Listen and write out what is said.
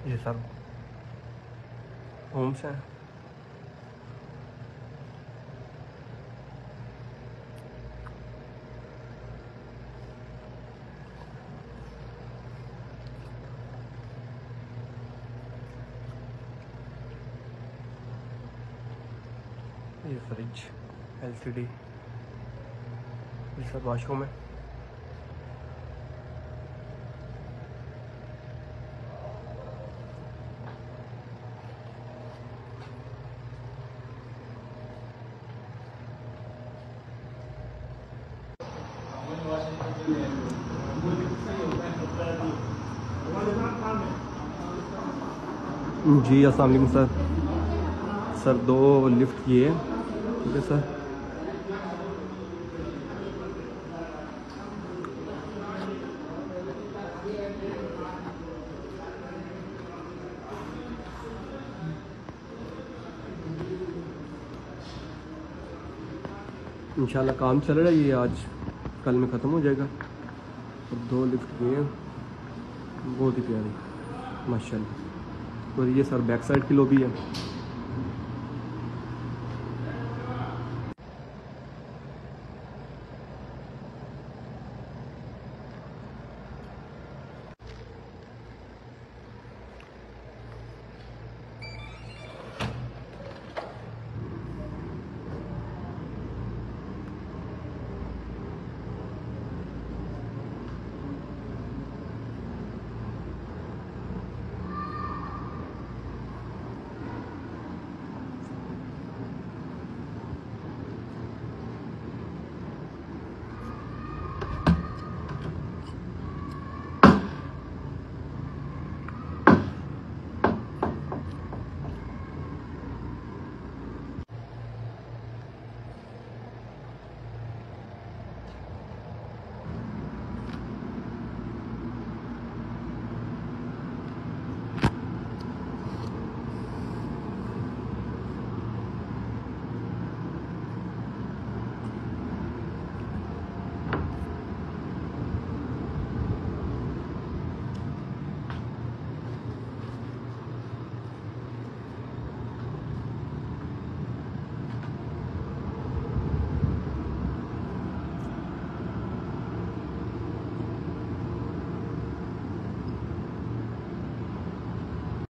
ये सब होम्स हैं। ये फ्रिज एलसीडी, ये सब वॉशरूम है। जी अस्सलाम वालेकुम सर 2 लिफ्ट किए हैं, ठीक है सर। इंशाल्लाह काम चल रहा है, ये आज कल में ख़त्म हो जाएगा। और 2 लिफ्ट किए हैं, बहुत ही प्यारी माशाल्लाह। और ये सर बैक साइड की लॉबी है।